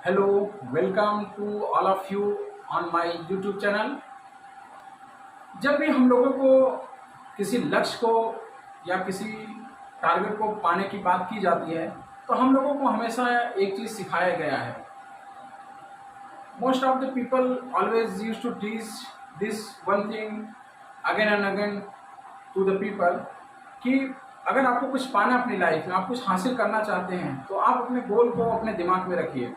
Hello, welcome to all of you on my YouTube channel। जब भी हम लोगों को किसी लक्ष्य को या किसी टारगेट को पाने की बात की जाती है तो हम लोगों को हमेशा एक चीज़ सिखाया गया है। Most of the people always use to teach this one thing again and again to the people कि अगर आपको कुछ पाना अपनी लाइफ में, आप कुछ हासिल करना चाहते हैं तो आप अपने गोल को अपने दिमाग में रखिए।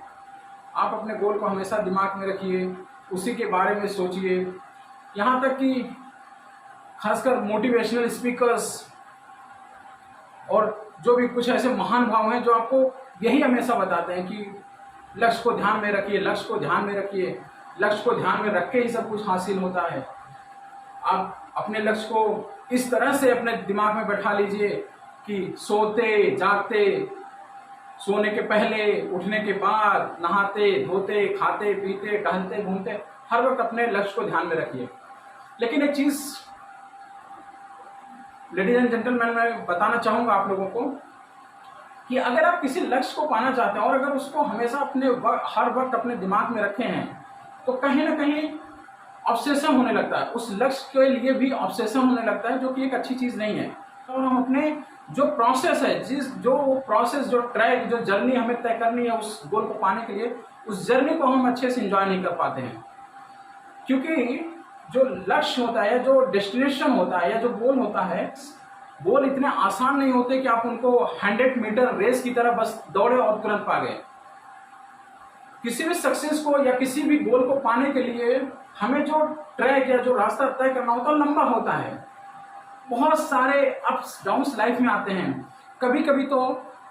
आप अपने गोल को हमेशा दिमाग में रखिए, उसी के बारे में सोचिए। यहाँ तक कि खासकर मोटिवेशनल स्पीकर्स और जो भी कुछ ऐसे महान भाव हैं जो आपको यही हमेशा बताते हैं कि लक्ष्य को ध्यान में रखिए, लक्ष्य को ध्यान में रखिए, लक्ष्य को ध्यान में रख के ही सब कुछ हासिल होता है। आप अपने लक्ष्य को इस तरह से अपने दिमाग में बैठा लीजिए कि सोते जागते, सोने के पहले, उठने के बाद, नहाते धोते, खाते पीते, टहलते घूमते, हर वक्त अपने लक्ष्य को ध्यान में रखिए। लेकिन एक चीज लेडीज एंड जेंटलमैन मैं बताना चाहूंगा आप लोगों को कि अगर आप किसी लक्ष्य को पाना चाहते हैं और अगर उसको हमेशा हर वक्त अपने दिमाग में रखे हैं तो कहीं ना कहीं ऑब्सेशन होने लगता है, उस लक्ष्य के लिए भी ऑब्सेशन होने लगता है, जो कि एक अच्छी चीज नहीं है। और हम अपने जो प्रोसेस है, जो ट्रैक, जो जर्नी हमें तय करनी है उस गोल को पाने के लिए, उस जर्नी को हम अच्छे से एंजॉय नहीं कर पाते हैं। क्योंकि जो लक्ष्य होता है, जो डेस्टिनेशन होता है या जो गोल होता है, गोल इतने आसान नहीं होते कि आप उनको 100 मीटर रेस की तरह बस दौड़े और तुरंत पा गए। किसी भी सक्सेस को या किसी भी गोल को पाने के लिए हमें जो ट्रैक या जो रास्ता तय करना होता है लंबा होता है। बहुत सारे अप्स डाउन्स लाइफ में आते हैं। कभी कभी तो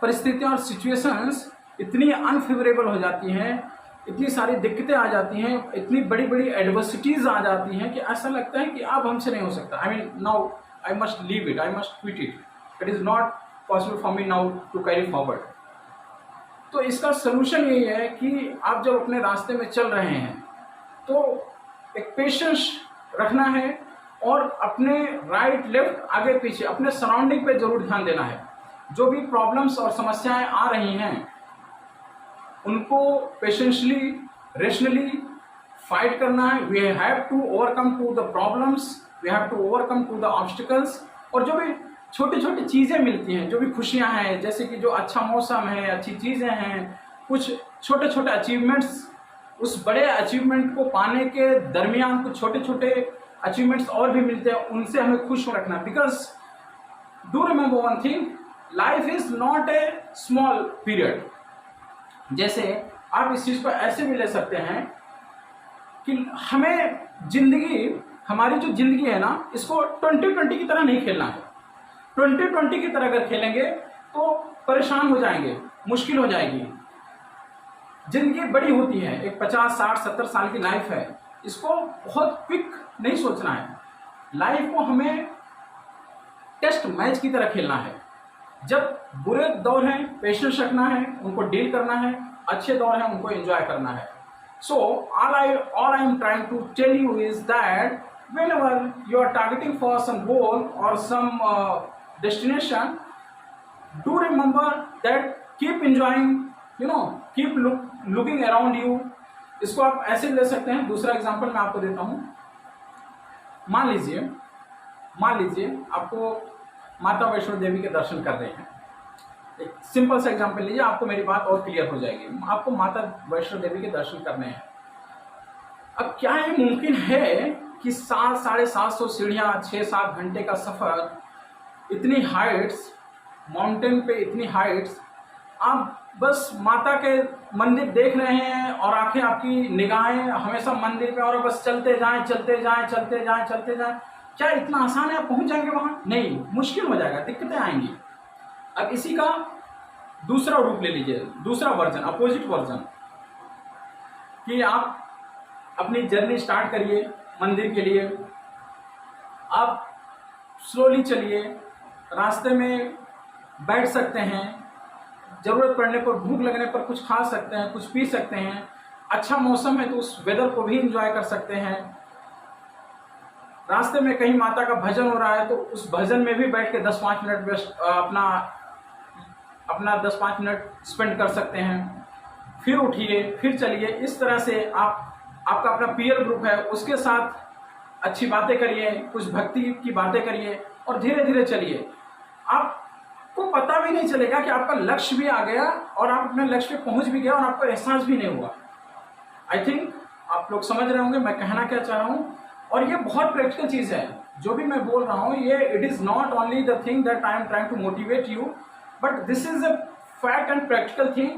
परिस्थितियां और सिचुएशंस इतनी अनफेवरेबल हो जाती हैं, इतनी सारी दिक्कतें आ जाती हैं, इतनी बड़ी बड़ी एडवर्सिटीज आ जाती हैं कि ऐसा लगता है कि अब हमसे नहीं हो सकता। I mean now I must leave it, I must quit it, it is not possible for me now to carry forward. तो इसका सोल्यूशन यही है कि आप जब अपने रास्ते में चल रहे हैं तो एक पेशेंस रखना है और अपने राइट लेफ्ट आगे पीछे अपने सराउंडिंग पे जरूर ध्यान देना है। जो भी प्रॉब्लम्स और समस्याएं आ रही हैं उनको पेशेंसली, रेशनली फाइट करना है। We have to overcome to the problems, we have to overcome to the obstacles. और जो भी छोटी छोटी चीज़ें मिलती हैं, जो भी खुशियां हैं, जैसे कि जो अच्छा मौसम है, अच्छी चीज़ें हैं, कुछ छोटे छोटे अचीवमेंट्स, उस बड़े अचीवमेंट को पाने के दरमियान कुछ छोटे छोटे अचीवमेंट्स और भी मिलते हैं, उनसे हमें खुश रखना। Because do remember one thing, life is not a small period. जैसे आप इस चीज को ऐसे भी ले सकते हैं कि हमें जिंदगी, हमारी जो जिंदगी है ना, इसको 2020 की तरह नहीं खेलना है। 2020 की तरह अगर खेलेंगे तो परेशान हो जाएंगे, मुश्किल हो जाएगी। जिंदगी बड़ी होती है, एक 50, 60, 70 साल की लाइफ है, इसको बहुत क्विक नहीं सोचना है। लाइफ को हमें टेस्ट मैच की तरह खेलना है। जब बुरे दौर हैं पेशेंस रखना है, उनको डील करना है, अच्छे दौर हैं उनको एंजॉय करना है। सो all I am trying to tell you is that whenever you are targeting for some goal or some destination, do remember that keep enjoying, keep looking around you। इसको आप ऐसे ले सकते हैं। दूसरा एग्जांपल मैं आपको देता हूं। मान लीजिए आपको माता वैष्णो देवी के दर्शन कर रहे हैं। एक सिंपल सा एग्जांपल लीजिए, आपको मेरी बात और क्लियर हो जाएगी। आपको माता वैष्णो देवी के दर्शन करने हैं। अब क्या ये मुमकिन है कि 700-750 सीढ़ियां, 6-7 घंटे का सफर, इतनी हाइट्स, माउंटेन पे इतनी हाइट्स, आप बस माता के मंदिर देख रहे हैं और आंखें, आपकी निगाहें हमेशा मंदिर पे, और बस चलते जाएं, क्या इतना आसान है आप पहुंच जाएंगे वहां? नहीं, मुश्किल हो जाएगा, दिक्कतें आएंगी। अब इसी का दूसरा रूप ले लीजिए, दूसरा वर्जन, अपोजिट वर्जन, कि आप अपनी जर्नी स्टार्ट करिए मंदिर के लिए। आप स्लोली चलिए, रास्ते में बैठ सकते हैं, जरूरत पड़ने पर, भूख लगने पर कुछ खा सकते हैं, कुछ पी सकते हैं। अच्छा मौसम है तो उस वेदर को भी एंजॉय कर सकते हैं। रास्ते में कहीं माता का भजन हो रहा है तो उस भजन में भी बैठ के 10-5 मिनट अपना 10-5 मिनट स्पेंड कर सकते हैं। फिर उठिए, फिर चलिए। इस तरह से आपका अपना पीयर ग्रुप है, उसके साथ अच्छी बातें करिए, कुछ भक्ति की बातें करिए और धीरे धीरे चलिए। आपको पता भी नहीं चलेगा कि आपका लक्ष्य भी आ गया और आप अपने लक्ष्य पे पहुंच भी गए और आपको एहसास भी नहीं हुआ। आई थिंक आप लोग समझ रहे होंगे मैं कहना क्या चाह रहा हूँ। और ये बहुत प्रैक्टिकल चीज़ है जो भी मैं बोल रहा हूँ। ये it is not only the thing that I am trying to motivate you, but this is a fact and practical thing.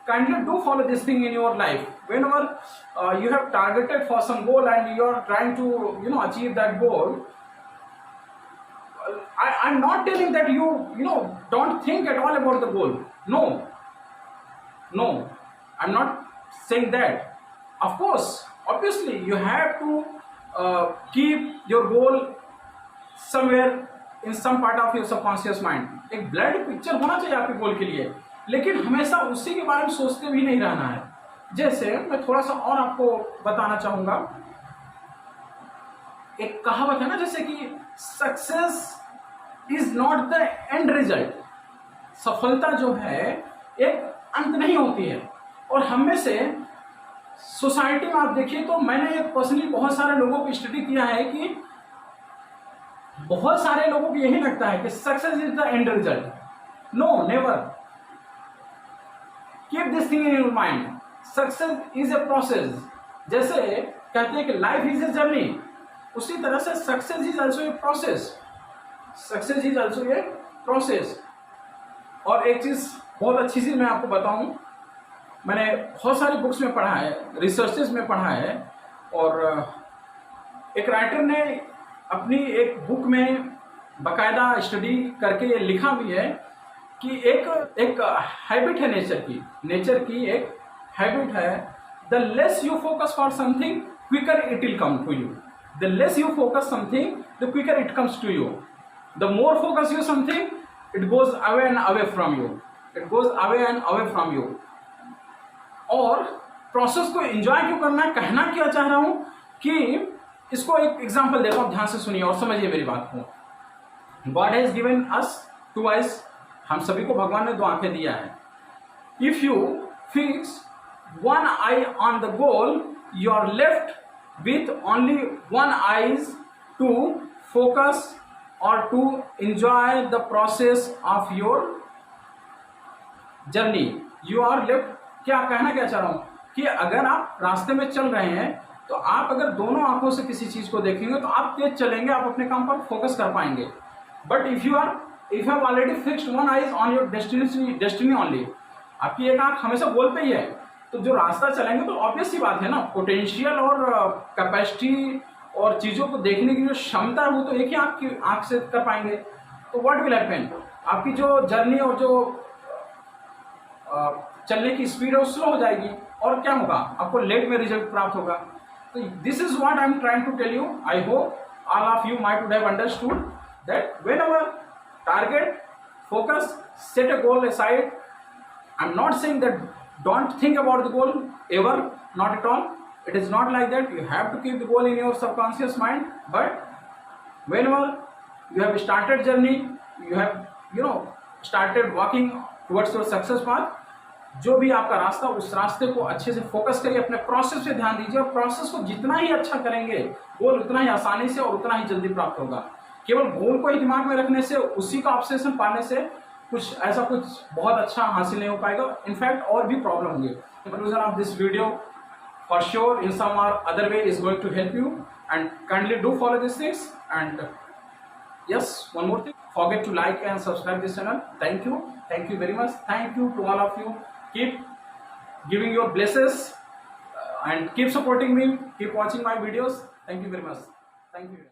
Kindly do follow this thing in your life. Whenever you have targeted for some goal and you are trying to achieve that goal, I'm not telling that you don't think at all about the goal. No, I'm not saying that. Of course, obviously you have to keep your goal somewhere in some part of your subconscious mind. एक blood picture होना चाहिए आपके गोल के लिए, लेकिन हमेशा उसी के बारे में सोचते भी नहीं रहना है। जैसे मैं थोड़ा सा और आपको बताना चाहूंगा, एक कहावत है ना, जैसे कि success is not the end result. सफलता जो है एक अंत नहीं होती है। और हम में से सोसाइटी में आप देखिए तो मैंने पर्सनली बहुत सारे लोगों को स्टडी किया है कि बहुत सारे लोगों को यही लगता है कि success is the end result. No, never. Keep this thing in your mind. Success is a process. जैसे कहते हैं कि लाइफ इज ए जर्नी, उसी तरह से success is also a process. Success is also a process. और एक चीज बहुत अच्छी चीज मैं आपको बताऊं, मैंने बहुत सारी बुक्स में पढ़ा है, रिसर्चेस में पढ़ा है, और एक राइटर ने अपनी एक बुक में बाकायदा स्टडी करके ये लिखा भी है कि एक हैबिट है नेचर की एक हैबिट है, the less you focus for something quicker it will come to you. The less you focus something the quicker it comes to you. The more focus you something it goes away and away from you. It goes away and away from you. और process को enjoy क्यों करना है, कहना क्या चाह रहा हूं कि इसको एक एग्जांपल देता हूं, ध्यान से सुनिए और समझिए मेरी बात को। God has given us 2 eyes। हम सभी को भगवान ने 2 आंखें दिया है। If you fix 1 eye on the goal, you are left with only 1 eyes to focus और to enjoy the process of your journey. You are left. क्या कहना क्या चाह रहा हूं कि अगर आप रास्ते में चल रहे हैं तो आप अगर दोनों आंखों से किसी चीज को देखेंगे तो आप तेज चलेंगे, आप अपने काम पर फोकस कर पाएंगे। But if you have already fixed 1 eye on your destiny only, आपकी एक आंख हमेशा गोल पे ही है, तो जो रास्ता चलेंगे तो ऑब्वियस सी बात है ना, पोटेंशियल और कैपेसिटी और चीजों को देखने की जो क्षमता है वो तो एक ही आंख से कर पाएंगे। तो व्हाट विल हैपन, आपकी जो जर्नी और जो चलने की स्पीड है वो स्लो हो जाएगी, और क्या होगा, आपको लेट में रिजल्ट प्राप्त होगा। So this is what I am trying to tell you. I hope all of you might would have understood that whenever target, focus, set a goal aside. I'm not saying that don't think about the goal ever, not at all. It is not like that. You have to keep the goal in your subconscious mind. But whenever you have started journey, you have started walking towards your success path. जो भी आपका रास्ता, उस रास्ते को अच्छे से focus करिए, अपने प्रोसेस पे ध्यान दीजिए, और प्रोसेस को जितना ही अच्छा करेंगे गोल उतना ही आसानी से और उतना ही जल्दी प्राप्त होगा। केवल गोल को ही दिमाग में रखने से, उसी का ऑब्सेशन पाने से कुछ बहुत अच्छा हासिल नहीं हो पाएगा। इनफैक्ट और भी प्रॉब्लम होंगे। Conclusion of this video, for sure in some और other way is going to help you, and kindly do follow this things. And yes, one more thing, forget to like and subscribe this channel. Thank you very much. Thank you to all of you. Keep giving your blessings and keep supporting me, keep watching my videos. Thank you very much. Thank you.